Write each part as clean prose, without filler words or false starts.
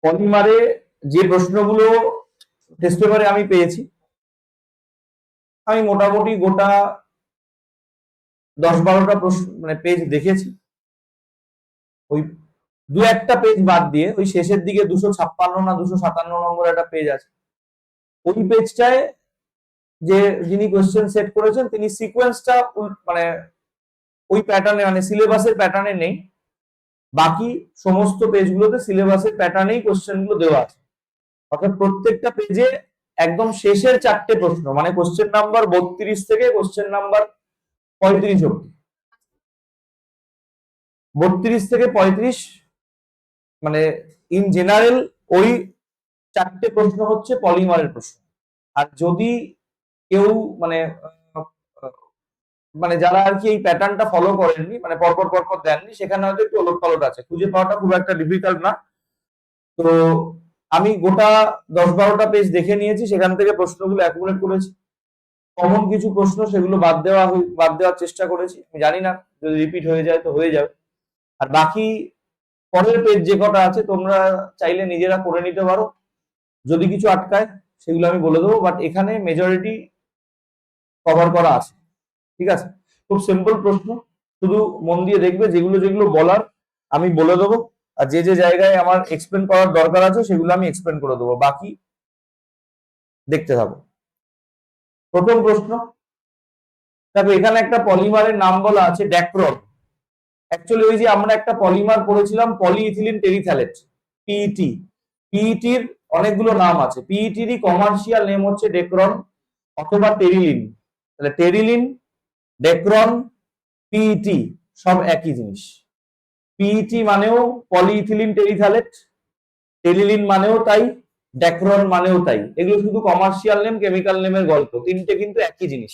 পলিমারে যে প্রশ্নগুলো টেস্ট পেপারে আমি পেয়েছি, আমি মোটামুটি গোটা 10-12টা প্রশ্ন মানে পেজ দেখেছি। ওই দু একটা পেজ বাদ দিয়ে ওই শেষের দিকে 256 না 257 নম্বর একটা পেজ আছে। ওই পেজটায় যে যিনি কোয়েশ্চেন সেট করেছেন তিনি সিকোয়েন্সটা মানে ওই প্যাটার্নে মানে সিলেবাসের প্যাটার্নে নেই। বাকি সমস্ত পেজগুলোতে সিলেবাসের প্যাটার্নেই কোয়েশ্চেনগুলো দেওয়া আছে। অর্থাৎ প্রত্যেকটা পেজে একদম শেষের 4টে প্রশ্ন মানে কোশ্চেন নাম্বার 32 থেকে কোশ্চেন নাম্বার 35 অব্দি, 32 থেকে 35 মানে ইন জেনারেল ওই 4টে প্রশ্ন হচ্ছে পলিমারের প্রশ্ন। আর যদি কেউ মানে মানে যারা আর কি এই প্যাটার্নটা ফলো করেননি মানে পরপর পরপর দেননি, সেখানে হয়তো একটু ওলট পালট আছে, খুঁজে পাওয়াটা খুব একটা ডিফিকাল্ট না। তো আমি গোটা 10-12টা পেজ দেখে নিয়েছি, সেখান থেকে প্রশ্নগুলো অ্যাকুমুলেট করেছি। কমন কিছু প্রশ্ন সেগুলো বাদ দেওয়ার চেষ্টা করেছি। আমি জানি না যদি রিপিট হয়ে যায় তো হয়ে যাবে। আর বাকি পরের পেজ যে কটা আছে তোমরা চাইলে নিজেরা করে নিতে পারো, যদি কিছু আটকায় সেগুলো আমি বলে দেবো, বাট এখানে মেজরিটি কভার করা আছে। ঠিক আছে, খুব সিম্পল প্রশ্ন, শুধু মন দিয়ে দেখবে, যেগুলো যেগুলো বলার আমি বলে দেবো, আর যে যে জায়গায় আমার এক্সপ্লেন করার দরকার আছে সেগুলো আমি এক্সপ্লেন করে দেবো, বাকি দেখতে থাকো। প্রথম প্রশ্ন দেখো, এখানে একটা পলিমারের নাম বলা আছে ড্যাক্রন। অ্যাকচুয়ালি ওই যে আমরা একটা পলিমার পড়েছিলাম পলিইথিলিন টেরিথ্যালেট, পিইটি। পিইটির অনেকগুলো নাম আছে, পিইটিরই কমার্শিয়াল নেম হচ্ছে ডেক্রন অথবা টেরিলিন। তাহলে টেরিলিন, ডেক্রন, পিইটি সব একই জিনিস। পিইটি মানেও পলিইথিলিন টেরিথ্যালেট, টেরিলিন মানেও তাই, ডেক্রন মানেও তাই। এগুলো শুধু কমার্শিয়াল নেম, কেমিক্যাল নেমের গল্প, তিনটে কিন্তু একই জিনিস।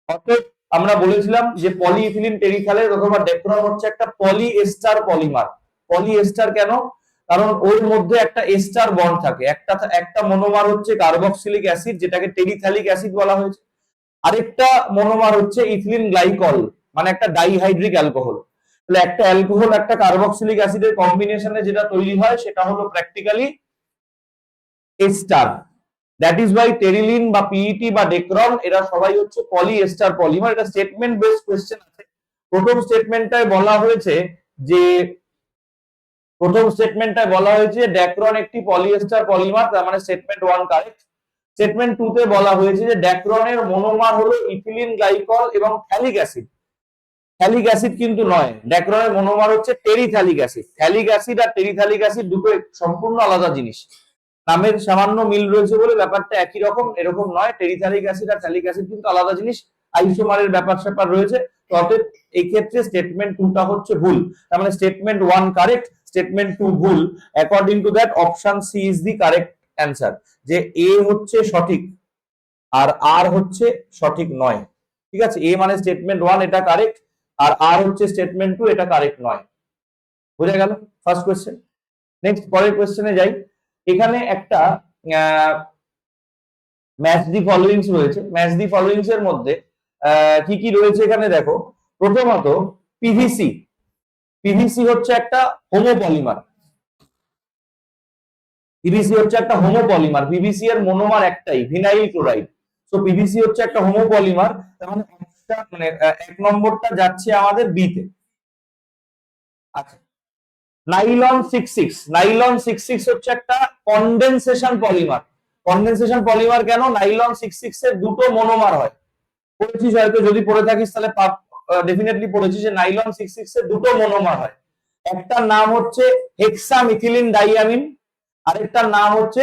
অর্থাৎ আমরা বলেছিলাম যে পলিইথিলিন টেরিথ্যালেট অথবা ডেক্রন হচ্ছে একটা পলিএস্টার পলিমার। পলিএস্টার কেন? কারণ ওর মধ্যে একটা এস্টার বন্ড থাকে। একটা মনোমার হচ্ছে কার্বক্সিলিক অ্যাসিড, যেটাকে টেরিথ্যালিক অ্যাসিড বলা হয়েছে। আরেকটা মনোমার হচ্ছে ইথিলিন গ্লাইকল, মানে একটা ডাইহাইড্রিক অ্যালকোহল। তাহলে একটা অ্যালকোহল একটা কার্বক্সিলিক অ্যাসিডের কম্বিনেশনে যেটা তৈরি হয় সেটা হলো practically ester. That is why terylene বা পিইটি বা ডেক্রন এরা সবাই হচ্ছে পলিএস্টার পলিমার। এটা স্টেটমেন্ট বেসড কোশ্চেন আছে। প্রথম স্টেটমেন্টটায় বলা হয়েছে যে ডেক্রন একটি পলিএস্টার পলিমার, তার মানে স্টেটমেন্ট 1 কারেক্ট। স্টেটমেন্ট 2 তে বলা হয়েছে যে ডেক্রনের মনোমার হলো ইথিলিন গ্লাইকল এবং থ্যালিক অ্যাসিড। থ্যালিক অ্যাসিড কিন্তু নয়, ডেক্রনের মনোমার হচ্ছে টেরিথ্যালিক অ্যাসিড। থ্যালিক অ্যাসিড আর টেরিথ্যালিক অ্যাসিড দুটো সম্পূর্ণ আলাদা জিনিস। নামের সামান্য মিল রয়েছে বলে ব্যাপারটা একই রকম, এরকম নয়। টেরিথ্যালিক অ্যাসিড আর থ্যালিক অ্যাসিড কিন্তু আলাদা জিনিস, আইসোমারের ব্যাপার স্যাপার রয়েছে। তো অতএব এই ক্ষেত্রে স্টেটমেন্ট 2টা হচ্ছে ভুল। তার মানে স্টেটমেন্ট 1 কারেক্ট, স্টেটমেন্ট 2 ভুল। According to that option C is the correct answer, যে এ হচ্ছে সঠিক আর আর হচ্ছে সঠিক নয়। ঠিক আছে, এ মানে স্টেটমেন্ট 1 এটা কারেক্ট, আর আর হচ্ছে স্টেটমেন্ট 2 এটা কারেক্ট নয়। বুঝা গেল ফার্স্ট কোশ্চেন। নেক্সট পরের কোশ্চেনে যাই। এখানে একটা ম্যাচ দি ফলোইংস রয়েছে। ম্যাচ দি ফলোইংস এর মধ্যে কি কি রয়েছে এখানে দেখো। প্রথমত পিভিসি। পিভিসি হচ্ছে একটা হোমোপলিমার। পিভিসি হচ্ছে একটা হোমোপলিমার। পিভিসি এর মনোমার একটাই, ভিনাইল ক্লোরাইড। তো পিভিসি হচ্ছে একটা হোমোপলিমার। তার মানে মানে 1 নম্বরটা যাচ্ছে আমাদের বি তে। আচ্ছা, নাইলন 66। নাইলন 66 হচ্ছে একটা কনডেনসেশন পলিমার। কনডেনসেশন পলিমার কেন? নাইলন 66 এর দুটো মনোমার হয়। পড়েছিস হয়তো, যদি পড়ে থাকিস তাহলে ডেফিনেটলি পড়েছিস যে নাইলন 66 এর দুটো মনোমার হয়। একটার নাম হচ্ছে হেক্সামিথিলিন ডাইয়ামিন, আরেকটার নাম হচ্ছে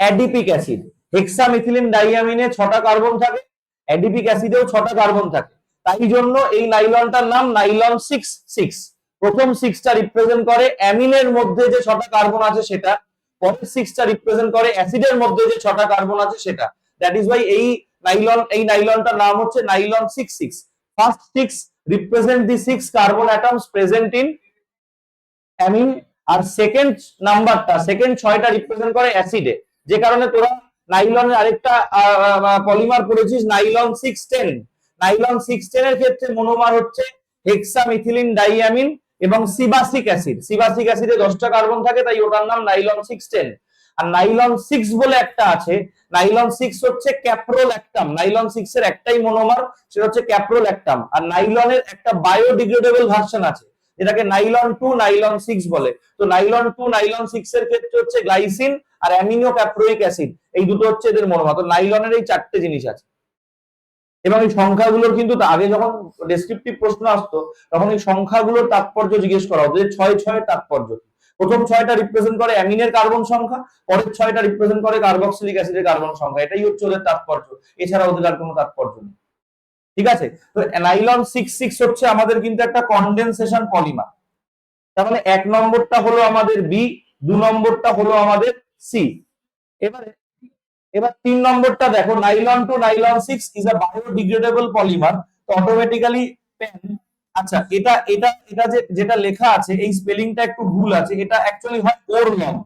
অ্যাডিপিক অ্যাসিড। হেক্সামিথিলিন ডাইয়ামিনে 6টা কার্বন থাকে, অ্যাডিপিক অ্যাসিডেও 6টা কার্বন থাকে। তাই জন্য এই নাইলনটার নাম নাইলন 66। প্রথম 6টা রিপ্রেজেন্ট করে অ্যামিনের মধ্যে যে 6টা কার্বন আছে সেটা, পরের 6টা রিপ্রেজেন্ট করে অ্যাসিডের মধ্যে যে 6টা কার্বন আছে সেটা। দ্যাট ইজ ওয়াই এই নাইলনটার নাম হচ্ছে nylon 66। First 6 represent the 6 carbon atoms present in amine, আর সেকেন্ড নাম্বারটা, সেকেন্ড 6টা রিপ্রেজেন্ট করে অ্যাসিডে। যে কারণে তোরা নাইলনের আরেকটা পলিমার পড়েছিস নাইলন 610। নাইলন 610 এর ক্ষেত্রে মনোমার হচ্ছে হেক্সামিথিলিন ডাইয়ামিন এবং সিবাসিক অ্যাসিড, সিবাসিক অ্যাসিডে 10টা কার্বন থাকে, তাই ওটার নাম নাইলন 610। আর নাইলন 6 বলে একটা আছে, নাইলন 6 হচ্ছে ক্যাপ্রোল্যাক্টাম, নাইলন 6 এর একটাই মনোমার, সেটা হচ্ছে ক্যাপ্রোল্যাক্টাম। আর নাইলনের একটা বায়োডিগ্রেডেবল ভার্সন আছে যেটাকে নাইলন 2 নাইলন 6 বলে। তো নাইলন 2 নাইলন 6 এর ক্ষেত্রে হচ্ছে গ্লাইসিন আর অ্যামিনো ক্যাপ্রোইক অ্যাসিড, এই দুটো হচ্ছে এদের মনোমার। তো নাইলনের এই 4টে জিনিস আছে। এবং এই সংখ্যাগুলোর কিন্তু আগে যখন ডেসক্রিপটিভ প্রশ্ন আসতো তখন এই সংখ্যাগুলোর তাৎপর্য জিজ্ঞেস করা হতো যে 6 এর তাৎপর্য। প্রথম 6টা রিপ্রেজেন্ট করে অ্যামিনের কার্বন সংখ্যা, পরের 6টা রিপ্রেজেন্ট করে কার্বক্সিলিক অ্যাসিডের কার্বন সংখ্যা, এটাই হচ্ছে ওদের তাৎপর্য, এছাড়া ওদের আর কোনো তাৎপর্য নেই। ঠিক আছে, তো নাইলন 66 হচ্ছে আমাদের কিন্তু একটা কনডেনসেশন পলিমার। তার মানে 1 নম্বরটা হলো আমাদের বি, 2 নম্বরটা হলো আমাদের সি। এবার 3 নম্বরটা দেখো, nylon two nylon 6 is a biodegradable polymer. তো অটোমেটিক্যালি পেন, আচ্ছা এটা এটা এটা যেটা লেখা আছে এই স্পেলিংটা একটু ভুল আছে, এটা অ্যাকচুয়ালি হয় ওরলন,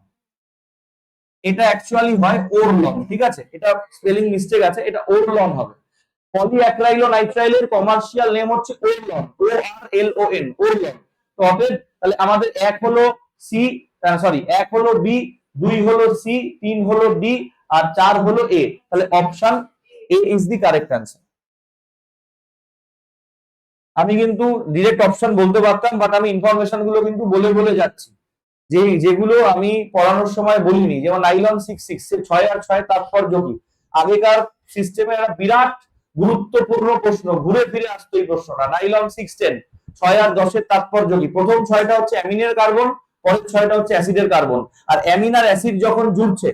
এটা অ্যাকচুয়ালি হয় ওরলন। ঠিক আছে, এটা স্পেলিং মিস্টেক আছে, এটা ওরলন হবে। পলিঅ্যাক্রাইলোনাইট্রাইলের কমার্শিয়াল নেম হচ্ছে ওরলন, ও আর এল ও এন, ওরলন। তো অতএব তাহলে আমাদের 1 হলো সি, সরি 1 হলো বি, 2 হলো সি, 3 হলো ডি, আর 4 হলো এ। তাহলে option A is the correct answer. আমি কিন্তু ডিরেক্ট অপশন বলতে পারতাম, বাট আমি ইনফরমেশন গুলো কিন্তু বলে বলে যাচ্ছি, যেগুলো আমি পড়ানোর সময় বলিনি। যেমন নাইলন 66 6 আর 6 তাৎপর্য কি, আগেকার সিস্টেমে একটা বিরাট গুরুত্বপূর্ণ প্রশ্ন, ঘুরে ফিরে আসতো এই প্রশ্নটা। নাইলন 610 6 আর 10 এর তাৎপর্য কি? প্রথম 6টা হচ্ছে অ্যামিনের কার্বন, পরের 6টা হচ্ছে অ্যাসিডের কার্বন। আর অ্যামিন আর অ্যাসিড যখন জুড়ছে,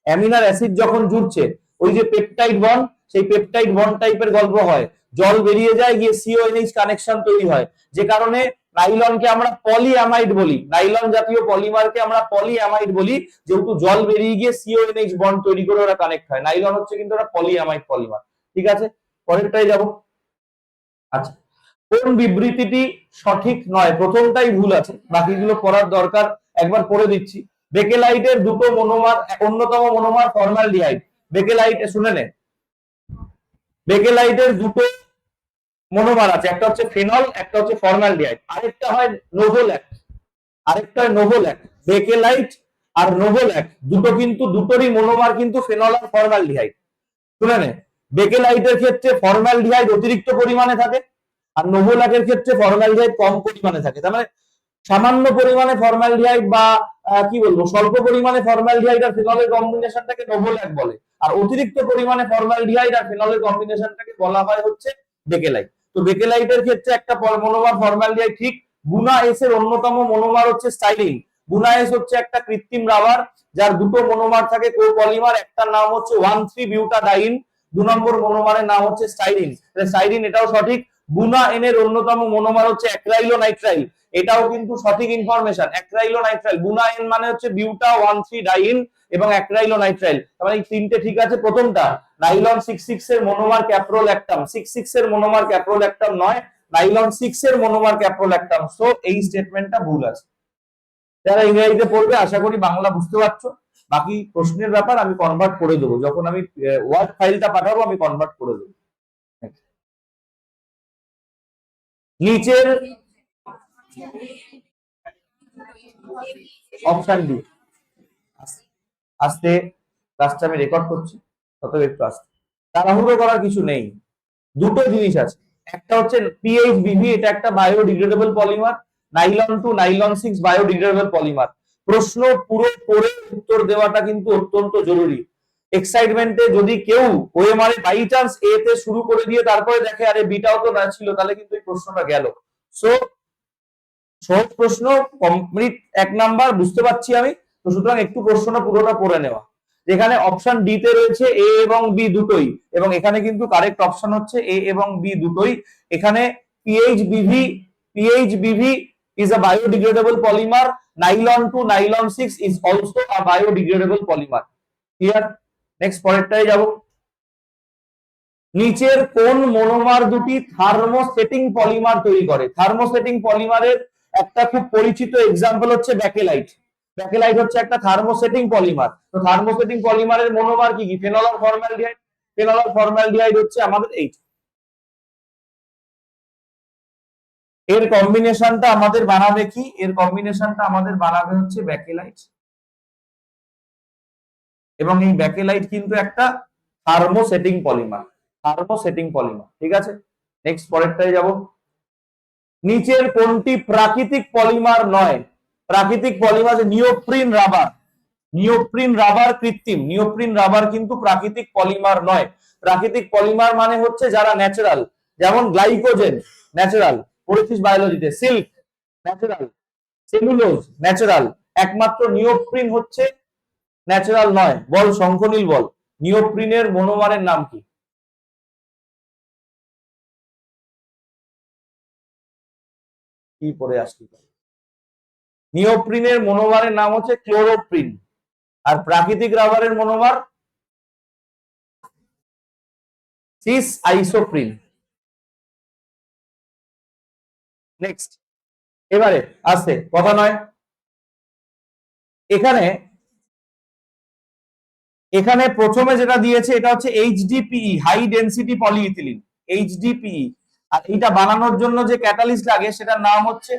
অ্যামিন আর অ্যাসিড যখন জুড়ছে, ওই যে পেপটাইড বন্ড, সেই পেপটাইড বন্ড টাইপের গল্প হয়, জল বেরিয়ে যায়, গিয়ে সিওএনএইচ কানেকশন তৈরি হয়, যে কারণে নাইলনকে আমরা পলিঅ্যামাইড বলি, নাইলন জাতীয় পলিমারকে আমরা পলিঅ্যামাইড বলি, যেহেতু জল বেরিয়ে গিয়ে সিওএনএইচ বন্ড তৈরি করে ওরা কানেক্ট হয়। নাইলন হচ্ছে কিন্তু ওরা পলিঅ্যামাইড পলিমার। ঠিক আছে, পরেরটাই যাব। আচ্ছা, কোন বিবৃতিটি সঠিক নয়? প্রথমটাই ভুল আছে, বাকিগুলো পড়ার দরকার, একবার পড়ে দিচ্ছি। বেকেলাইটের দুটো মনোমার, অন্যতম মনোমার ফর্মালডিহাইড। বেকেলাইট, শুনে নে, বেকেলাইটের দুটো মনোমার আছে, একটা হচ্ছে ফেনল, একটা হচ্ছে ফর্মালডিহাইড, আরেকটা হয় নোভোল্যাক, আরেকটা হয় নোভোল্যাক। বেকেলাইট আর নোভোল্যাক দুটো কিন্তু দুটোরই মনোমার কিন্তু ফেনল আর ফর্মালডিহাইড। শুনে নে, বেকেলাইটের ক্ষেত্রে ফর্মালডিহাইড অতিরিক্ত পরিমাণে থাকে, আর নোভোল্যাকের ক্ষেত্রে ফর্মালডিহাইড কম পরিমাণে থাকে। তার মানে সামান্য পরিমাণে ফর্মালডিহাইড বা কি বলবো, স্বল্প পরিমাণে ফর্মালডিহাইড আর ফেনলের কম্বিনেশনটাকে নোভোল্যাক বলে, আর অতিরিক্ত পরিমাণে ফর্মালডিহাইড আর ফেনলের কম্বিনেশনটাকে বলা হয় হচ্ছে বেকেলাইট। তো বেকেলাইটের ক্ষেত্রে একটা মনোমার ফর্মালডিহাইড ঠিক। বুনা এস এর অন্যতম মনোমার হচ্ছে স্টাইরিন। বুনা এস হচ্ছে একটা কৃত্রিম রাবার যার দুটো মনোমার থাকে কোপলিমার, একটার নাম হচ্ছে 1,3 বিউটাডাইন, 2 নম্বর মনোমারের নাম হচ্ছে স্টাইরিন। স্টাইরিন এটাও সঠিক। বুনা এন এর অন্যতম মনোমার হচ্ছে অ্যাক্রাইলোনাইট্রাইল, এটাও কিন্তু সঠিক ইনফরমেশন। অ্যাক্রাইলোনাইট্রাইল, বুনা এন মানে হচ্ছে বিউটা 1,3 ডাইন এবং অ্যাক্রাইলোনাইট্রাইল, মানে এই তিনটে ঠিক আছে। প্রথমটা নাইলন 66 এর মনোমার ক্যাপ্রোল্যাক্টাম, 66 এর মনোমার ক্যাপ্রোল্যাক্টাম নয়, নাইলন 6 এর মনোমার ক্যাপ্রোল্যাক্টাম। সো এই স্টেটমেন্টটা ভুল আছে। যারা ইংরেজিতে পড়বে আশা করি বাংলা বুঝতে পারছো। বাকি প্রশ্নের ব্যাপার আমি কনভার্ট করে দেবো, যখন আমি ওয়ার্ড ফাইলটা পাঠাবো আমি কনভার্ট করে দেবো। নিচের অপশন ডি, আস্তে ক্লাসটা আমি রেকর্ড করছি, তত একটু আস্তে, তাড়াহুড়ো করার কিছু নেই। দুটো জিনিস আছে, একটা হচ্ছে পিএইচবিভি, এটা একটা biodegradable polymer, nylon two nylon 6 biodegradable polymer. প্রশ্ন পুরো পড়ে উত্তর দেওয়াটা কিন্তু অত্যন্ত জরুরি। এক্সাইটমেন্টে যদি কেউ ওএমআর বাই চান্স এ তে শুরু করে দিয়ে তারপরে দেখে আরে বিটাও তো না ছিল, তাহলে কিন্তু এই প্রশ্নটা গেল। সো সহজ প্রশ্ন কমপ্লিট 1 নাম্বার, বুঝতে পারছি আমি। তো সুতরাং একটু প্রশ্নটা পুরোটা পড়ে নেওয়া। যেখানে অপশন ডি তে রয়েছে এ এবং বি দুটোই, এবং এখানে কিন্তু কারেক্ট অপশন হচ্ছে এ এবং বি দুটোই। এখানে পিএইচবিভি is a biodegradable polymer, nylon to nylon 6 is also a biodegradable polymer. Clear? Next পরেরটাই যাব। নিচের কোন মনোমার দুটি থার্মোসেটিং পলিমার তৈরি করে? থার্মোসেটিং পলিমারের একটা খুব পরিচিত এক্সাম্পল হচ্ছে ব্যাকেলাইট। ব্যাকেলাইট হচ্ছে একটা থার্মোসেটিং পলিমার। তো থার্মোসেটিং পলিমারের মনোমার কি কি? ফেনল আর ফর্মালডিহাইড। ফেনল আর ফর্মালডিহাইড হচ্ছে আমাদের এর কম্বিনেশনটা আমাদের বানাবে কি? এর কম্বিনেশনটা আমাদের বানাবে হচ্ছে ব্যাকেলাইট, এবং এই ব্যাকেলাইট কিন্তু একটা থার্মোসেটিং পলিমার, থার্মোসেটিং পলিমার। ঠিক আছে, নেক্সট পরেরটাই যাব। নিচের কোনটি প্রাকৃতিক পলিমার নয়? প্রাকৃতিক পলিমার যে নিওপ্রিন রাবার, নিওপ্রিন রাবার কৃত্রিম, নিওপ্রিন রাবার কিন্তু প্রাকৃতিক পলিমার নয়। প্রাকৃতিক পলিমার মানে হচ্ছে যারা ন্যাচারাল, যেমন গ্লাইকোজেন ন্যাচারাল, পড়েছিস বায়োলজিতে, সিল্ক ন্যাচারাল, সেলুলোজ ন্যাচারাল, একমাত্র নিওপ্রিন হচ্ছে ন্যাচারাল নয়। বল শঙ্খনীল বল, নিওপ্রিনের মনোমারের নাম কি? কি পড়ে আসলি? নিওপ্রিনের মনোমারের নাম হচ্ছে ক্লোরোপ্রিন, আর প্রাকৃতিক রাবারের মনোমার সিস আইসোপ্রিন। নেক্সট, এবারে আসছে কথা নয়, এখানে এখানে প্রথমে যেটা দিয়েছে এটা হচ্ছে HDPE, high density polyethylene, HDPE. আর এটা বানানোর জন্য যে ক্যাটালিস্ট লাগে সেটার নাম হচ্ছে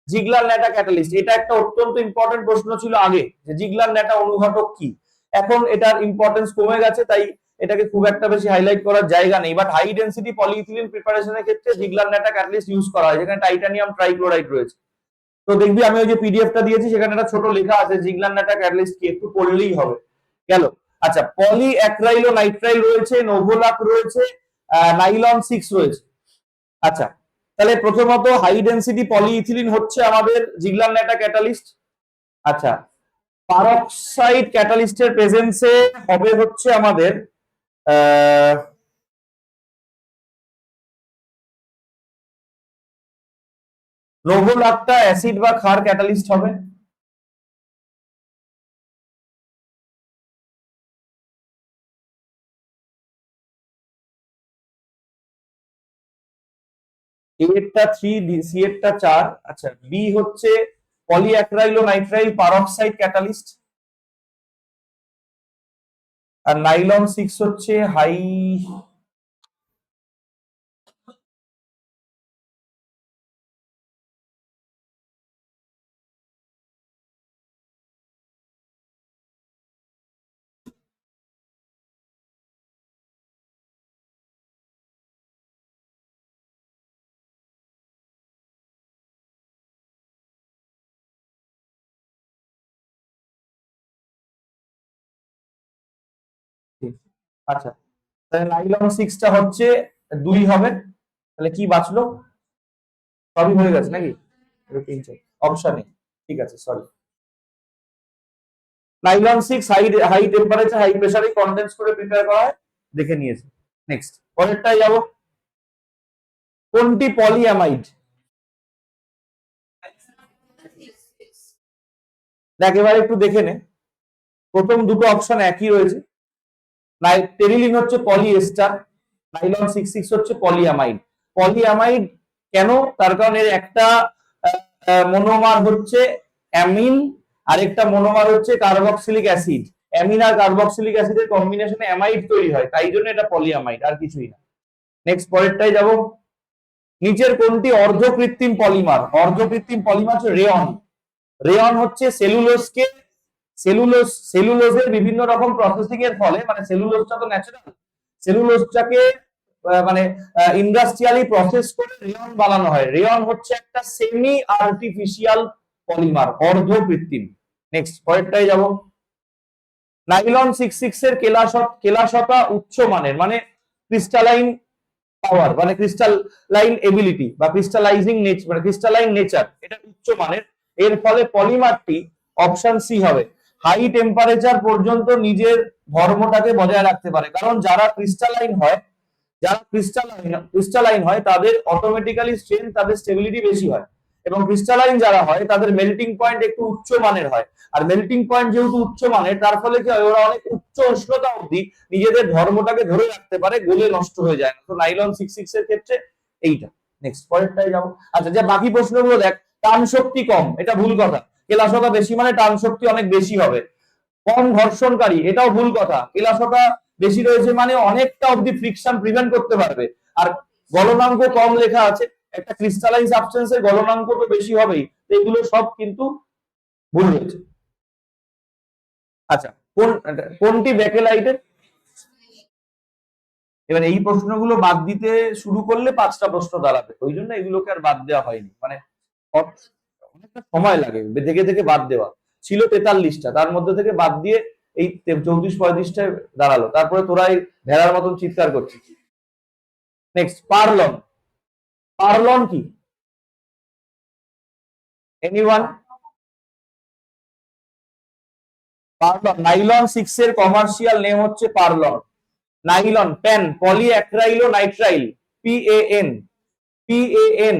জিগলার ন্যাটা ক্যাটালিস্ট। এটা একটা অত্যন্ত ইম্পর্টেন্ট প্রশ্ন ছিল আগে, যে জিগলার ন্যাটা অনুঘটক কি। এখন এটার ইম্পর্টেন্স কমে গেছে, তাই এটাকে খুব একটা বেশি হাইলাইট করার জায়গা নেই। বাট হাই ডেনসিটি পলিইথিলিন প্রিপারেশনের ক্ষেত্রে জিগলার ন্যাটা ক্যাটালিস্ট ইউজ করা হয়, যেখানে টাইটানিয়াম ট্রাইক্লোরাইড রয়েছে। তো দেখবি আমি ওই যে পিডিএফটা দিয়েছি সেখানে একটা ছোট লেখা আছে জিগলার ন্যাটা ক্যাটালিস্ট কি, একটু পড়লেই হবে। গেল। আচ্ছা, পলি অ্যাক্রাইলো নাইট্রাইল রয়েছে, নোভোলাক রয়েছে, নাইলন 6 রয়েছে। আচ্ছা, তাহলে প্রথমত হাই ডেনসিটি পলিইথিলিন হচ্ছে আমাদের জিগলার ন্যাটা ক্যাটালিস্ট। আচ্ছা, পারক্সাইড ক্যাটালিস্টের প্রেজেন্সে হবে হচ্ছে আমাদের নোভোলাকটা অ্যাসিড বা ক্ষার ক্যাটালিস্ট হবে। এরটা 3, সি এরটা 4। আচ্ছা, বি হচ্ছে পলিঅ্যাক্রাইলো নাইট্রাইল পারক্সাইড ক্যাটালিস্ট, আর নাইলন 6 হচ্ছে হাই আচ্ছা, তাহলে নাইলন 6টা হচ্ছে 2 হবে। তাহলে কি বাঁচলো? সবই হয়ে গেছে নাকি? অপশন নেই, ঠিক আছে, sorry. Nylon 6 high high temperature high প্রেসারে কনডেন্স করে প্রিপেয়ার করা হয়, দেখে নিয়েছি। নেক্সট পরেরটাই যাব। কোনটি পলিঅ্যামাইড? দেখ এবারে একটু দেখে নে, প্রথম দুটো অপশন একই রয়েছে। টেরিলিন হচ্ছে পলিএস্টার, নাইলন 6 হচ্ছে পলিঅ্যামাইড। পলিঅ্যামাইড কেন? তার কারণ এর একটা মনোমার হচ্ছে অ্যামিন, আর একটা মনোমার হচ্ছে কার্বক্সিলিক অ্যাসিড। অ্যামিন আর কার্বক্সিলিক অ্যাসিডের কম্বিনেশনে অ্যামাইড তৈরি হয়, তাই জন্য এটা পলিঅ্যামাইড, আর কিছুই না। নেক্সট পরেরটাই যাব। নিচের কোনটি অর্ধকৃত্রিম পলিমার? অর্ধকৃত্রিম পলিমার হচ্ছে রেয়ন। রেয়ন হচ্ছে সেলুলোজকে, সেলুলোজের বিভিন্ন রকম প্রসেসিং এর ফলে, মানে সেলুলোজটা তো ন্যাচারাল, সেলুলোজটাকে মানে ইন্ডাস্ট্রিয়ালি প্রসেস করে রেয়ন বানানো হয়। রেয়ন হচ্ছে একটা সেমি আর্টিফিশিয়াল পলিমার, অর্ধকৃত্রিম। নেক্সট পরেরটাই যাব। নাইলন 6 এর কেলাসতা উচ্চ মানের, মানে ক্রিস্টালাইন পাওয়ার, মানে ক্রিস্টালাইন এবিলিটি বা ক্রিস্টালাইজিং নেচার, মানে ক্রিস্টালাইন নেচার, এটা উচ্চ মানের। এর ফলে পলিমারটি অপশন সি হবে, হাই টেম্পারেচার পর্যন্ত নিজের ধর্মটাকে বজায় রাখতে পারে। কারণ যারা ক্রিস্টালাইন হয়, যারা ক্রিস্টালাইন হয় তাদের অটোমেটিক্যালি স্ট্রেংথ, তাদের স্টেবিলিটি বেশি হয়, এবং ক্রিস্টালাইন যারা হয় তাদের মেল্টিং পয়েন্ট একটু উচ্চ মানের হয়। আর মেল্টিং পয়েন্ট যেহেতু উচ্চ মানের, তার ফলে কি হয়, ওরা অনেক উচ্চ উষ্ণতা অবধি নিজেদের ধর্মটাকে ধরে রাখতে পারে, গলে নষ্ট হয়ে যায় না। তো নাইলন 6 এর ক্ষেত্রে এইটা। নেক্সট পরেরটাই যাবো। আচ্ছা, যে বাকি প্রশ্নগুলো দেখ, টান শক্তি কম, এটা ভুল কথা। কেলাসতা বেশি মানে টান শক্তি অনেক বেশি হবে। কম ঘর্ষণকারী, এটাও ভুল কথা। কেলাসতা বেশি রয়েছে মানে অনেকটা অবধি ফ্রিকশন প্রিভেন্ট করতে পারবে। আর গলনাঙ্ক কম লেখা আছে, একটা ক্রিস্টালাইন সাবস্টেন্সের গলনাঙ্ক তো বেশি হবেই। এগুলো সব কিন্তু ভুল হয়েছে। আচ্ছা, কোনটি ব্যাকেলাইটের? এবার এই প্রশ্নগুলো বাদ দিতে শুরু করলে 5টা প্রশ্ন দাঁড়াবে, ওই জন্য এগুলোকে আর বাদ দেওয়া হয়নি। মানে অনেকটা সময় লাগে দেখে দেখে বাদ দেওয়া। ছিল 43টা, তার মধ্যে থেকে বাদ দিয়ে এই 34-35টায় দাঁড়ালো। তারপরে তোরা এই ভেড়ার মতন চিৎকার করছিস। নেক্সট, পারলন। পারলন কি? এনিওয়ান? পারলন, নাইলন 6 এর কমার্শিয়াল নেম হচ্ছে Perlon. Nylon, PAN, polyacrylonitrile, PAN। PAN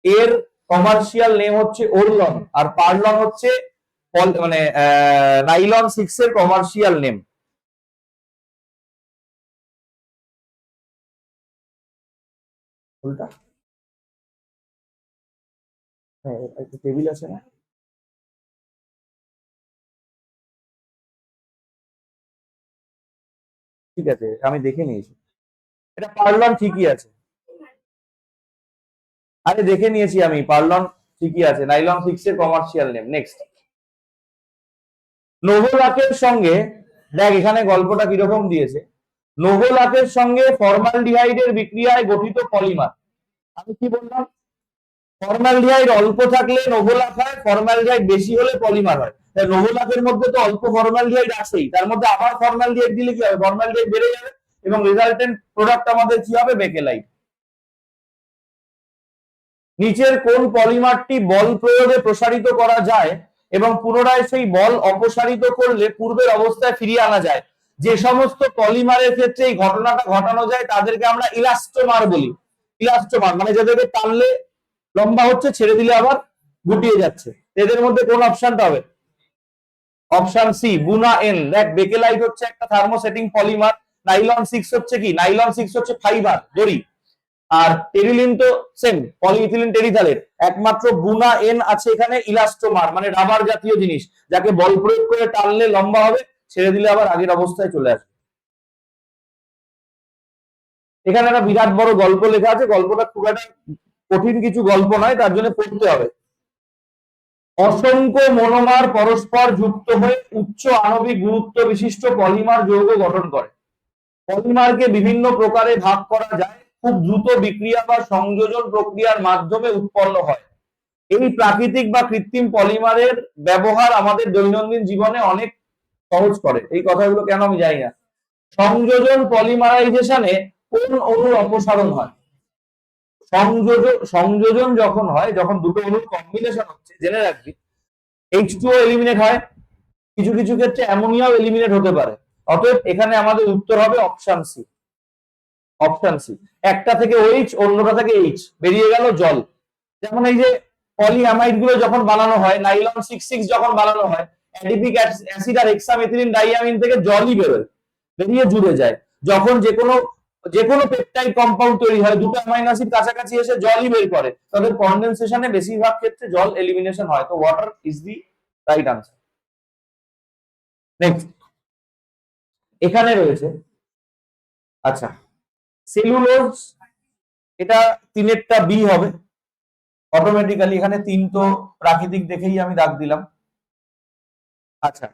এর কমার্শিয়াল নেম হচ্ছে ওরলন, আর পারলন হচ্ছে মানে নাইলন 6 এর কমার্শিয়াল নেম। উল্টা? হ্যাঁ, একটা টেবিল আছে না? ঠিক আছে, আমি দেখে নিয়েছি। এটা পারলন ঠিকই আছে। আরে দেখে নিয়েছি আমি, পারলন ঠিকই আছে, নাইলন 6 এর কমার্শিয়াল নেম। নেক্সট, নোভোলাকের সঙ্গে, দেখ এখানে গল্পটা কিরকম দিয়েছে। নোভোলাকের সঙ্গে ফর্মালডিহাইডের বিক্রিয়ায় গঠিত পলিমার। আমি কি বললাম? ফর্মালডিহাইড অল্প থাকলে নোভোলাক হয়, ফর্মালডিহাইড বেশি হলে পলিমার হয়। তাই নোভোলাকের মধ্যে তো অল্প ফর্মালডিহাইড আছেই, তার মধ্যে আবার ফর্মালডিহাইড দিলে কি হবে? ফর্মালডিহাইড বেড়ে যাবে এবং রেজাল্টেন্ট প্রোডাক্ট আমাদের কি হবে? বেকেলাইট। নিচের কোন পলিমারটি বল প্রয়োগে প্রসারিত করা যায় এবং পুনরায় সেই বল অপসারিত করলে পূর্বের অবস্থায় ফিরিয়ে আনা যায়? যে সমস্ত পলিমারের ক্ষেত্রে এই ঘটনাটা ঘটানো যায় তাদেরকে আমরা ইলাস্টোমার বলি। ইলাস্টোমার মানে যাদেরকে টানলে লম্বা হচ্ছে, ছেড়ে দিলে আবার গুটিয়ে যাচ্ছে। এদের মধ্যে কোন অপশনটা হবে? অপশন সি, বুনা এন। দেখ, বেকেলাইট হচ্ছে একটা থার্মোসেটিং পলিমার। নাইলন 6 হচ্ছে কি? নাইলন 6 হচ্ছে ফাইবার, দড়ি। আর টেরিলিন তো সেম, পলিইথিলিন টেরিথালেট। একমাত্র বুনা এন আছে এখানে ইলাস্টোমার, মানে রাবার জাতীয় জিনিস, যাকে বল প্রয়োগ করে টানলে লম্বা হবে, ছেড়ে দিলে আবার আগের অবস্থায় চলে আসবে। এখানে একটা বিরাট বড় গল্প লেখা আছে, গল্পটা খুব একটা কঠিন কিছু গল্প নয়, তার জন্য পড়তে হবে। অসংখ্য মনোমার পরস্পর যুক্ত হয়ে উচ্চ আণবিক গুরুত্ব বিশিষ্ট পলিমার যৌগ গঠন করে। পলিমারকে বিভিন্ন প্রকারে ভাগ করা যায়, খুব দ্রুত বিক্রিয়া বা সংযোজন প্রক্রিয়ার মাধ্যমে উৎপন্ন হয়। এই প্রাকৃতিক বা কৃত্রিম পলিমারের ব্যবহার আমাদের দৈনন্দিন জীবনে অনেক সহজ করে। এই কথাগুলো কেন আমি জানি না। সংযোজন পলিমারাইজেশনে কোন অণুর অপসারণ হয়? সংযোজন যখন হয়, যখন দুটো অণুর কম্বিনেশন হচ্ছে, জেনে রাখবি H2O এলিমিনেট হয়, কিছু কিছু ক্ষেত্রে অ্যামোনিয়াও এলিমিনেট হতে পারে। অতএব এখানে আমাদের উত্তর হবে অপশন সি। অপশন সি, একটা থেকে OH, অন্যটা থেকে H, বেরিয়ে গেল জল। যেমন এই যে পলিঅ্যামাইড গুলো যখন বানানো হয়, নাইলন 6 যখন বানানো হয়, অ্যাডিপিক অ্যাসিড আর হেক্সামেথিলিন ডাইয়ামিন থেকে জলই বেরোয়, বেরিয়ে জুড়ে যায়। যখন যে কোনো পেপটাইড কম্পাউন্ড তৈরি হয়, দুটো অ্যামাইনো অ্যাসিড কাছাকাছি এসে জলই বের করে, তাদের কনডেনসেশনে বেশিরভাগ ক্ষেত্রে জল এলিমিনেশন হয়। তো water is the right answer. Next, এখানে রয়েছে, আচ্ছা, সেলুলোজ, এটা তিনেরটা বি হবে অটোমেটিক্যালি। এখানে তিন তো প্রাকৃতিক দেখেই আমি দাগ দিলাম। আচ্ছা,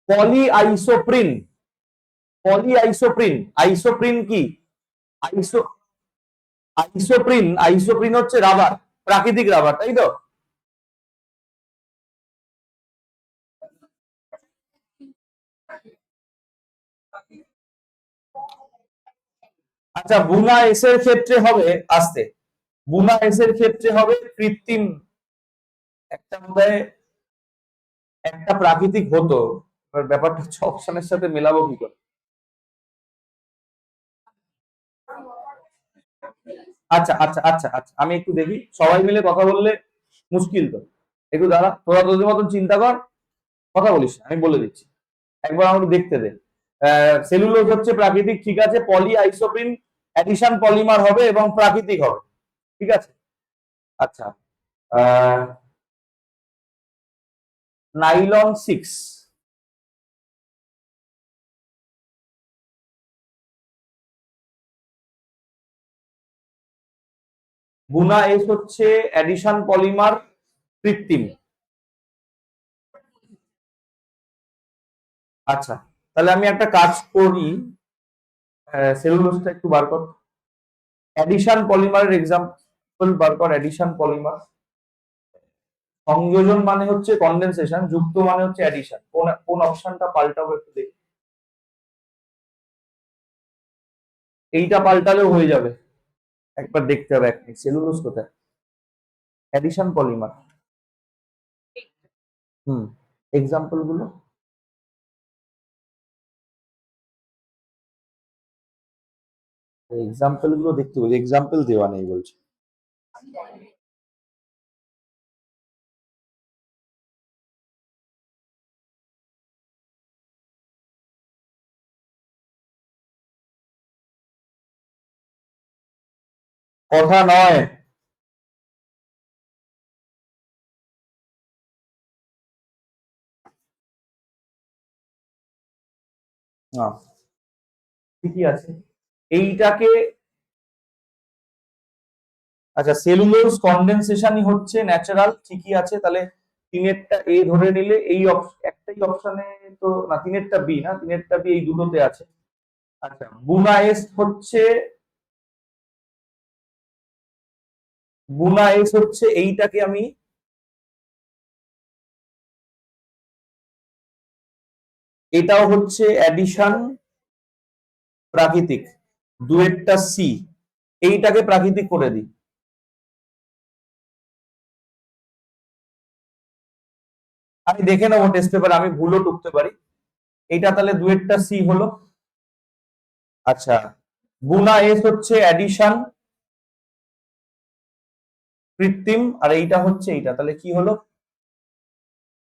পলিআইসোপ্রিন। পলিআইসোপ্রিন, আইসোপ্রিন কি? আইসো আইসোপ্রিন হচ্ছে রাবার, প্রাকৃতিক রাবার, তাই তো? আচ্ছা, বুনা এস এর ক্ষেত্রে হবে, আসতে, বুনা এস এর ক্ষেত্রে হবে কৃত্রিম। একটা বোধহয় একটা প্রাকৃতিক হতো, এবার ব্যাপারটা হচ্ছে অপশনের সাথে মেলাবো কি করে। আচ্ছা আচ্ছা আচ্ছা আচ্ছা, আমি একটু দেখি, সবাই মিলে কথা বললে মুশকিল তো। একটু দাঁড়া, তোরা তোদের মতন চিন্তা কর, কথা বলিস না, আমি বলে দিচ্ছি, একবার আমাকে দেখতে দে। সেলুলোজ হচ্ছে প্রাকৃতিক, ঠিক আছে। পলি আইসোপ্রিন অ্যাডিশন পলিমার হবে এবং প্রাকৃতিক হবে, ঠিক আছে। আচ্ছা, নাইলন 6, বুনা এস হচ্ছে অ্যাডিশন পলিমার কৃত্রিম। আচ্ছা, তাহলে আমি একটা কাজ করি, সেলুলোজটা একটু বার কর। অ্যাডিশন পলিমারের এক্সাম্পল বার কর। অ্যাডিশন পলিমার, সংযোজন মানে হচ্ছে কনডেনসেশন, যুক্ত মানে হচ্ছে অ্যাডিশন। কোন কোন অপশনটা পাল্টাবো একটু দেখি। এইটা পাল্টালেও হয়ে যাবে, একবার দেখতে হবে। এক মিনিট, সেলুলোজ কোথায়? Addition polymer. হুম, এক্সাম্পল গুলো। এক্সাম্পল গুলো দেখতে বলি, এক্সাম্পল দেওয়া নেই বলছে। কথা নয়। না, ঠিকই আছে এইটাকে। আচ্ছা, সেলুলোজ কনডেনসেশনই হচ্ছে ন্যাচারাল, ঠিকই আছে। তাহলে তিনেরটা এ ধরে নিলে এই একটাই অপশনে তো না, তিনেরটা বি না, তিনেরটা বি এই দুটোতে আছে। আচ্ছা, বুনা এস হচ্ছে, বুনা এস হচ্ছে এইটাকে আমি, এটাও হচ্ছে অ্যাডিশন প্রাকৃতিক, দুয়েরটা সি, এইটাকে প্রাকৃতিক করে দিই। আমি দেখে নেবো টেস্ট পেপারে, আমি ভুলও টুকতে পারি। এইটা তাহলে দুয়েরটা সি হলো। আচ্ছা, বুনা এস হচ্ছে অ্যাডিশন কৃত্রিম, আর এইটা হচ্ছে এইটা, তাহলে কি হলো?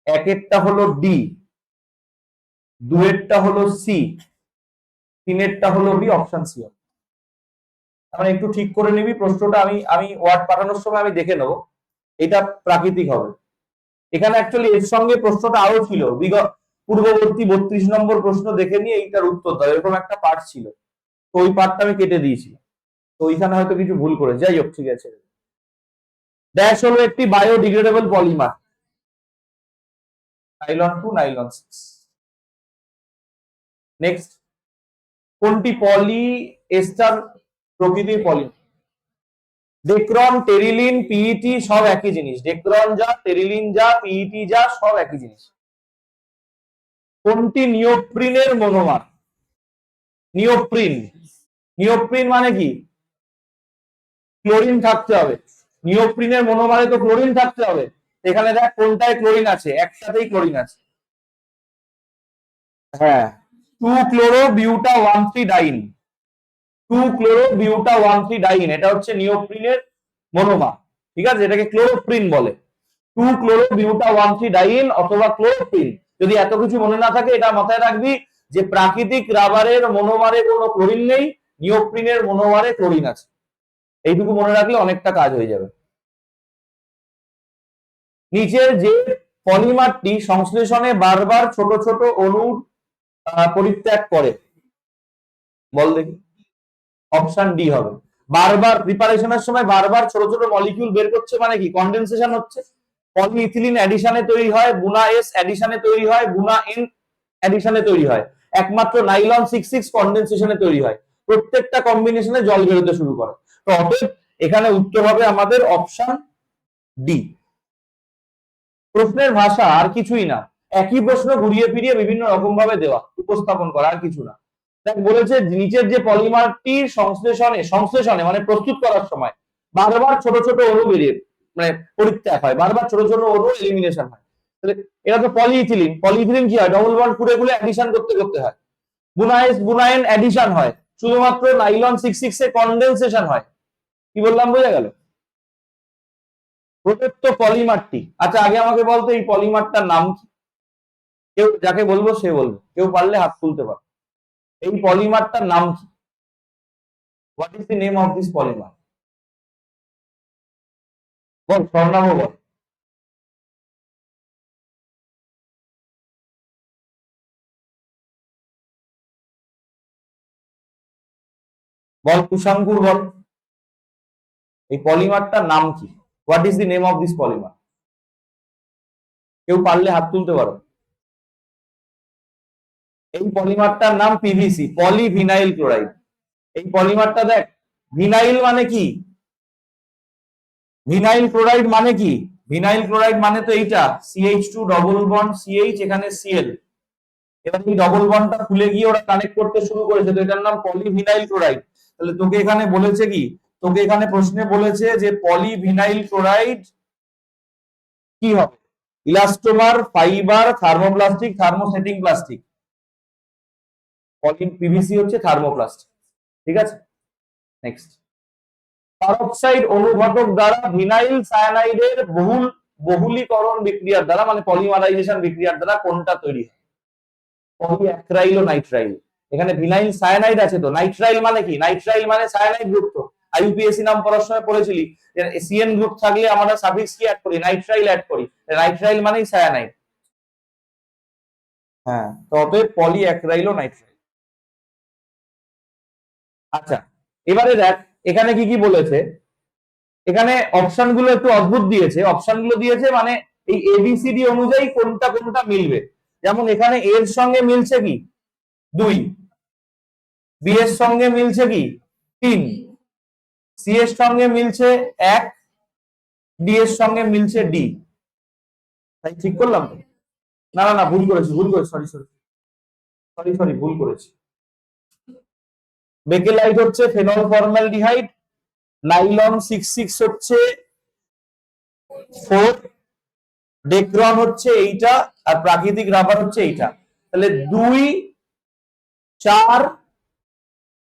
একেরটা হলো ডি, দুয়েরটা হলো সি, তিনেরটা হলো বি, অপশন সি। মানে একটু ঠিক করে নিবি প্রশ্নটা, আমি আমি ওয়ার্ড পাঠানোর সময় আমি দেখে নেবো এটা প্রাকৃতিক হবে। এখানে অ্যাকচুয়ালি এর সঙ্গে প্রশ্নটা আরো ছিল, বিগত পূর্ববর্তী 32 নম্বর প্রশ্ন দেখে নিয়ে এইটার উত্তর দাও, এরকম একটা পার্ট ছিল। তো ওই পার্টটা আমি কেটে দিয়েছি, তো ওইখানে হয়তো কিছু ভুল করে, যাই হোক, ঠিক আছে। ড্যাশ হলো একটি biodegradable polymer, nylon two nylon six. Next, কোনটি পলি এস্টার প্রকৃতির পলিমার? ডেক্রন, টেরিলিন, পিইটি সব একই জিনিস। ডেক্রন যা, টেরিলিন যা, পিইটি যা, সব একই জিনিস। কোনটি নিওপ্রিনের মনোমার? নিওপ্রিন, নিওপ্রিন মানে কি? ক্লোরিন থাকতে হবে। নিওপ্রিনের মনোমারে তো ক্লোরিন থাকতে হবে। এখানে দেখ কোনটায় ক্লোরিন আছে, একটাতেই ক্লোরিন আছে। হ্যাঁ, 2-ক্লোরো-বিউটা-1,3-ডাইন, 2-ক্লোরো-বিউটা-1,3-ডাইন, এটা হচ্ছে নিওপ্রিনের মনোমার। ঠিক আছে, এটাকে ক্লোরোপ্রিন বলে। 2-ক্লোরো-বিউটা-1,3-ডাইন অথবা ক্লোরোপ্রিন। যদি এত কিছু মনে না থাকে, এটা মাথায় রাখবি যে প্রাকৃতিক রাবারের মনোমারে কোনো ক্লোরিন নেই, নিওপ্রিনের মনোমারে ক্লোরিন আছে। এইটুকু মনে রাখলে অনেকটা কাজ হয়ে যাবে। নিচের যে পলিমারটি সংশ্লেষণে বারবার ছোট ছোট অণুর পরিত্যাগ করে, বল দেখি। অপশন ডি হবে। বারবার প্রিপারেশনের সময় বারবার ছোট ছোট মলিকিউল বের করছে মানে কি? কনডেনসেশন হচ্ছে। পলিইথিলিন অ্যাডিশনে তৈরি হয়, বুনা এস অ্যাডিশনে তৈরি হয়, বুনা এন অ্যাডিশনে তৈরি হয়। একমাত্র নাইলন 6,6 কনডেনসেশনে তৈরি হয়। প্রত্যেকটা কম্বিনেশনে জল বেরোতে শুরু করে। তো অতএব এখানে উত্তর হবে আমাদের অপশন ডি। প্রশ্নের ভাষা আর কিছুই না, একই প্রশ্ন ঘুরিয়ে ফিরিয়ে বিভিন্ন রকম ভাবে দেওয়া, উপস্থাপন করা, আর কিছু না। দেখ বলেছে নিচের যে পলিমারটি সংশ্লেষণে, সংশ্লেষণে মানে প্রস্তুত করার সময় বারবার ছোট ছোট অণু বেরিয়ে মানে পরিত্যাগ হয়, বারবার ছোট ছোট অণু এলিমিনেশন হয়। তাহলে এটা তো পলিইথিলিন, পলিইথিলিন কি হয়? ডবল বন্ড খুলে খুলে অ্যাডিশন করতে করতে হয়। বুনাইস বুনাইন অ্যাডিশন হয়, শুধুমাত্র নাইলন 6,6 এ কনডেনসেশন হয়। কি বললাম, বোঝা গেল? প্রদত্ত পলিমারটি, আচ্ছা আগে আমাকে বলতো এই পলিমারটার নাম কি? কেউ যাকে বলবো সে বলবে, কেউ পারলে হাত তুলতে পারো। এই পলিমারটার নাম কি? What is the name of this polymer? বল, স্বর্ণাভ বল। বল কুশাঙ্কুর বল। এই পলিমারটার নাম কি? What is the name of this polymer? কেউ পারলে হাত তুলতে পারো। এই পলিমারটার নাম পিভিসি, পলিভিনাইল ক্লোরাইড। এই পলিমারটা দেখ, ভিনাইল মানে কি, ভিনাইল ক্লোরাইড মানে কি, ভিনাইল ক্লোরাইড মানে তো এইটা CH2 ডবল বন্ড CH, এখানে Cl। এবার এই ডবল বন্ডটা খুলে গিয়ে ওরা কানেক্ট করতে শুরু করেছে, তো এটার নাম পলিভিনাইল ক্লোরাইড। তাহলে তোকে এখানে বলেছে কি, তোকে এখানে প্রশ্নে বলেছে যে পলিভিনাইল ক্লোরাইড কি হবে? Elastomer, fibre, thermoplastic, thermosetting plastic. PVC হচ্ছে থার্মোপ্লাস্টিক। ঠিক আছে, নেক্সট। পারক্সাইড অনুঘটক দ্বারা ভিনাইল সায়ানাইডের বহুলীকরণ বিক্রিয়ার দ্বারা, মানে পলিমারাইজেশন বিক্রিয়ার দ্বারা কোনটা তৈরি হয়? পলিঅ্যাক্রাইল ও নাইট্রাইল। এখানে ভিনাইল সায়ানাইড আছে, তো নাইট্রাইল মানে কি? নাইট্রাইল মানে সায়ানাইড যুক্ত। আইইউপিএসসি নাম পড়ার সময় পড়েছিলি, সিএন গ্রুপ থাকলে আমরা সাফিক্স কি অ্যাড করি? নাইট্রাইল অ্যাড করি। নাইট্রাইল মানেই সায়ানাইড। হ্যাঁ, তো অতএব পলিঅ্যাক্রাইল ও নাইট্রাইল। আচ্ছা, এবারে দেখ এখানে কি কি বলেছে। এখানে অপশন গুলো একটু অদ্ভুত দিয়েছে, অপশন গুলো দিয়েছে মানে এই এবিসিডি অনুযায়ী কোনটা কোনটা মিলবে। যেমন এখানে এর সঙ্গে মিলছে কি 2, বি এর সঙ্গে মিলছে কি 3, সি এর সঙ্গে মিলছে 1, ডি এর সঙ্গে মিলছে ডি। তাই ঠিক করলাম তো? না না না, ভুল করেছি, সরি সরি সরি সরি, ভুল করেছি। বেকেলাইট হচ্ছে ফেনল ফর্মালডিহাইড, নাইলন 66 হচ্ছে 4, ডেক্রন হচ্ছে এইটা, আর প্রাকৃতিক রাবার হচ্ছে এইটা। তাহলে 2 4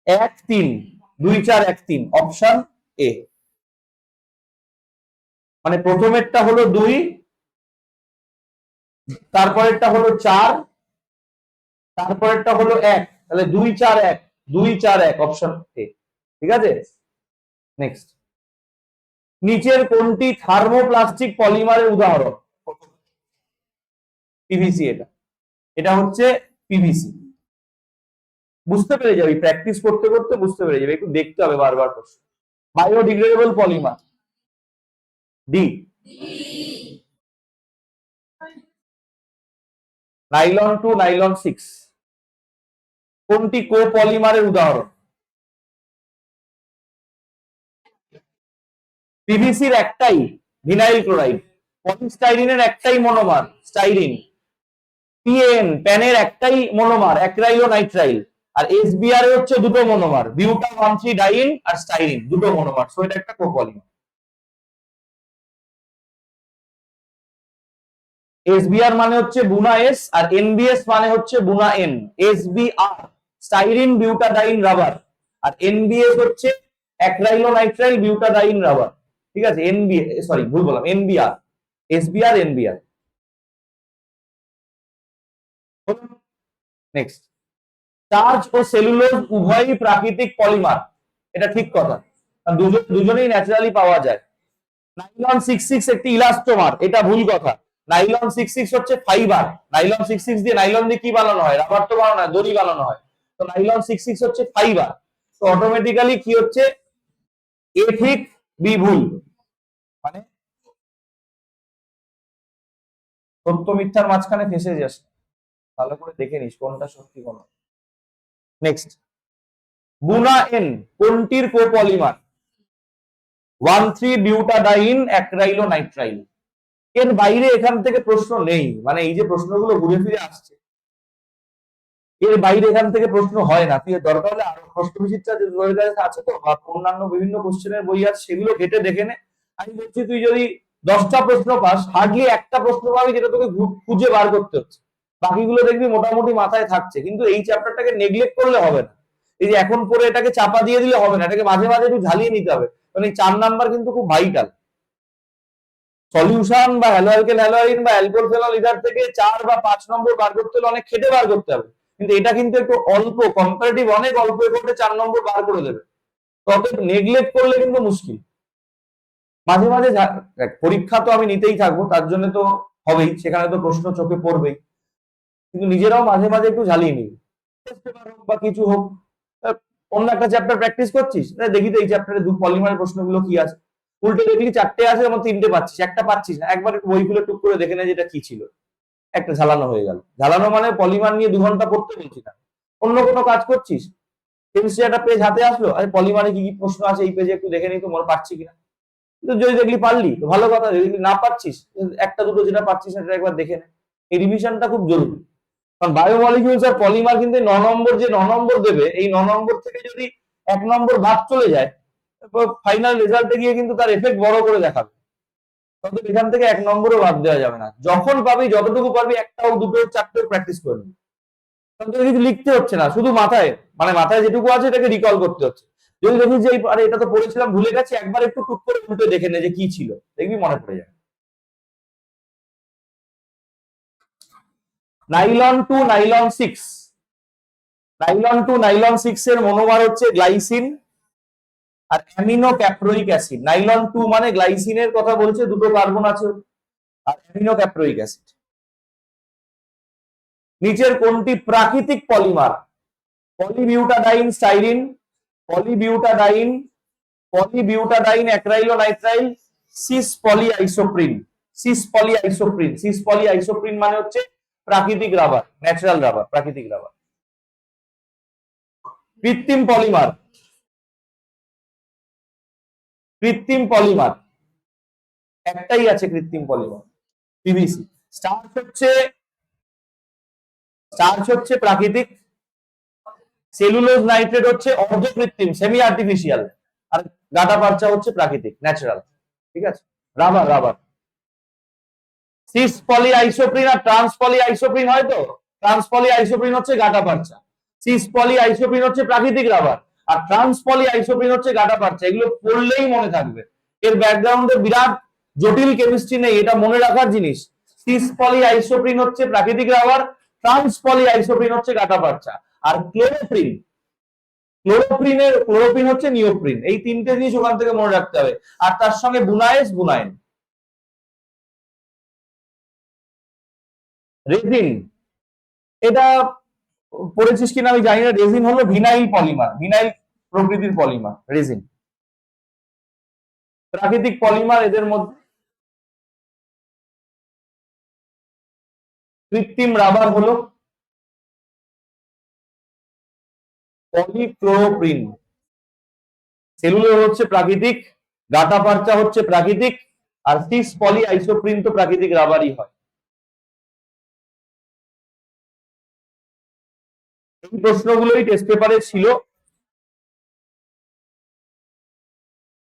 1 3, 2 4 1 3, অপশন এ। মানে প্রথমেরটা হলো 2, তারপরেরটা হলো 4, তারপরেরটা হলো 1, তাহলে 2 4 1, 2 4 1, অপশন এ। ঠিক আছে, নেক্সট। নিচের কোনটি থার্মোপ্লাস্টিক পলিমারের উদাহরণ? পিভিসি। এটা এটা হচ্ছে পিভিসি। বুঝতে পেরে যাবি, প্র্যাকটিস করতে করতে বুঝতে পেরে যাবে, একটু দেখতে হবে বারবার প্রশ্ন। Biodegradable polymer, D. Nylon 2, nylon 6 কোনটি কোপলিমারের উদাহরণ? পিভিসির একটাই ভিনাইল ক্লোরাইড, পলিস্টাইরিনের একটাই মনোমার স্টাইরিন, পিএন প্যানের একটাই মনোমার অ্যাক্রাইলো নাইট্রাইল, আর এসবিআর এর হচ্ছে দুটো মনোমার বিউটা 1,3 ডাইন আর স্টাইরিন, দুটো মনোমার, সো এটা একটা কোপলিমার। এসবিআর মানে হচ্ছে বুনা এস, আর এনবিএস মানে হচ্ছে Buna N. SBR styrene butadiene rubber, আর এনবিএস হচ্ছে অ্যাক্রাইলো নাইট্রাইল বিউটাডাইন রাবার। ঠিক আছে, এনবিএ সরি ভুল বললাম, NBR, SBR NBR. Next. Starch ও সেলুলোজ উভয়ই প্রাকৃতিক পলিমার, এটা ঠিক কথা, দুজনেই ন্যাচারালি পাওয়া যায়। নাইলন 66 একটি ইলাস্টোমার, এটা ভুল কথা। নাইলন 66 হচ্ছে ফাইবার। নাইলন 66 দিয়ে নাইলন দিয়ে কি বানানো হয়? রাবার তো বানানো হয়, দড়ি বানানো হয়। তো নাইলন 66 হচ্ছে ফাইবার। তো অটোমেটিক্যালি কি হচ্ছে? এ ঠিক, বি ভুল। মানে সত্য মিথ্যার মাঝখানে ফেসে যাস, ভালো করে দেখে নিস কোনটা সত্যি কোন। নেক্সট। বুনা এন কোনটির কোপলিমার? 1,3 বিউটাডাইন অ্যাক্রাইলো নাইট্রাইল। এর বাইরে এখান থেকে প্রশ্ন নেই, মানে এই যে প্রশ্নগুলো ঘুরে ফিরে আসছে এর বাইরে এখান থেকে প্রশ্ন হয় না। তুই দরকার হলে আরো প্রশ্ন বিচিত্রা আছে তো, বা অন্যান্য বিভিন্ন কোশ্চেনের বই আছে, সেগুলো ঘেটে দেখে নে। আমি বলছি তুই যদি 10টা প্রশ্ন পাস, হার্ডলি একটা প্রশ্ন পাবি যেটা তোকে খুঁজে বার করতে হচ্ছে, বাকিগুলো দেখবি মোটামুটি মাথায় থাকছে। কিন্তু এই চ্যাপ্টারটাকে নেগলেক্ট করলে হবে না। এই যে এখন পরে এটাকে চাপা দিয়ে দিলে হবে না, এটাকে মাঝে মাঝে একটু ঝালিয়ে নিতে হবে, কারণ এই 4 নাম্বার কিন্তু খুব ভাইটাল। সলিউশন বা হ্যালোঅ্যালকেন হ্যালোআরিন বা অ্যালকোহল ফেনল ইথার থেকে 4 বা 5 নম্বর বার করতে হলে অনেক খেটে বার করতে হবে, কিন্তু এটা কিন্তু একটু অল্প, কম্পারেটিভ অনেক অল্প এফোর্টে 4 নম্বর বার করে দেবে। তবে নেগলেক্ট করলে কিন্তু মুশকিল। মাঝে মাঝে পরীক্ষা তো আমি নিতেই থাকবো, তার জন্য তো হবেই, সেখানে তো প্রশ্ন চোখে পড়বেই, কিন্তু নিজেরাও মাঝে মাঝে একটু ঝালিয়ে নিবি, বা কিছু হোক। অন্য একটা চ্যাপ্টার প্র্যাকটিস করছিস, দেখি তো এই চ্যাপ্টারে পলিমারের প্রশ্নগুলো কি আছে। উল্টে দেখলি 4টে আছে, যেমন 3টে পাচ্ছিস, একটা পাচ্ছিস না, একবার বই খুলে টুক করে দেখে নেয় যেটা কি ছিল, একটা ঝালানো হয়ে গেল। ঝালানো মানে পলিমার নিয়ে 2 ঘন্টা পড়তে বলছি না, অন্য কোনো কাজ করছিস, কেমিস্ট্রি একটা পেজ হাতে আসলো, আরে পলিমারে কি কি প্রশ্ন আছে এই পেজে একটু দেখে নিই তো, মনে পারছি কিনা। কিন্তু যদি দেখলি পারলি তো ভালো কথা, যদি না পারছিস একটা দুটো যেটা পারছিস সেটা একবার দেখে নে। এই রিভিশনটা খুব জরুরি, কারণ বায়োমলিকিউলস আর পলিমার কিন্তু 9 নম্বর যে 9 নম্বর দেবে, এই 9 নম্বর থেকে যদি 1 নম্বর বাদ চলে যায়, ফাইনাল রেজাল্টে গিয়ে কিন্তু তার এফেক্ট বড় করে দেখাবে। তবে এখান থেকে 1 নম্বরও বাদ দেওয়া যাবে না, যখন পাবি যতটুকু পারবি একটাও দুটো চারটেও প্র্যাকটিস করে নিবি। কারণ তোকে কিছু লিখতে হচ্ছে না, শুধু মাথায়, মানে মাথায় যেটুকু আছে এটাকে রিকল করতে হচ্ছে। যদি দেখিস যে আরে এটা তো পড়েছিলাম ভুলে গেছি, একবার একটু টুক করে উল্টে দেখে নে যে কি ছিল, দেখবি মনে পড়ে যাবে। Nylon two nylon 6, nylon two nylon 6 এর মনোমার হচ্ছে গ্লাইসিন আর অ্যামিনো ক্যাপ্রোইক অ্যাসিড। নাইলন 2 মানে গ্লাইসিনের কথা বলছে, দুটো কার্বন আছে, আর অ্যামিনো ক্যাপ্রোইক অ্যাসিড। নিচের কোনটি প্রাকৃতিক polymer? Polybutadiene styrene, polybutadiene, polybutadiene acrylonitrile, cis polyisoprene. Cis polyisoprene, cis polyisoprene মানে হচ্ছে প্রাকৃতিক রাবার, ন্যাচারাল রাবার, প্রাকৃতিক রাবার। কৃত্রিম পলিমার, কৃত্রিম পলিমার একটাই আছে, কৃত্রিম পলিমার পিভিসি। স্টার্চ হচ্ছে প্রাকৃতিক, সেলুলোজ নাইট্রেট হচ্ছে অর্ধকৃত্রিম, সেমি আর্টিফিশিয়াল, আর গাটা পারচা হচ্ছে প্রাকৃতিক, ন্যাচারাল। ঠিক আছে, রাবার, রাবার। সিস পলিআইসোপ্রিন আর ট্রান্স পলিআইসোপ্রিন হয় তো, ট্রান্স পলিআইসোপ্রিন হচ্ছে গাটা পারচা, সিস পলিআইসোপ্রিন হচ্ছে প্রাকৃতিক রাবার, আর ট্রান্স পলিআইসোপ্রিন হচ্ছে গাটা পারচা। এগুলো পড়লেই মনে থাকবে, এর ব্যাকগ্রাউন্ডে বিরাট জটিল কেমিস্ট্রি নেই, এটা মনে রাখার জিনিস। সিস পলিআইসোপ্রিন হচ্ছে প্রাকৃতিক রাবার, ট্রান্স পলিআইসোপ্রিন হচ্ছে গাটা পারচা। আর ক্লোরোপ্রিন, ক্লোরোপ্রিন হচ্ছে নিওপ্রিন। এই তিনটে জিনিস ওখান থেকে মনে রাখতে হবে, আর তার সঙ্গে বুনায়েস, বুনাইন। রেজিন, এটা পড়েছিস কিনা আমি জানি না, রেজিন হলো ভিনাইল পলিমার, ভিনাইল প্রকৃতির পলিমার রেজিন, প্রাকৃতিক পলিমার এদের মধ্যে। কৃত্রিম রাবার হলো পলিক্লোরোপ্রিন, সেলুলোজ হচ্ছে প্রাকৃতিক, গাটা পারচা হচ্ছে প্রাকৃতিক, আর সিস পলিআইসোপ্রিন তো প্রাকৃতিক রাবারই হয়। এই প্রশ্নগুলোই টেস্ট পেপারে ছিল।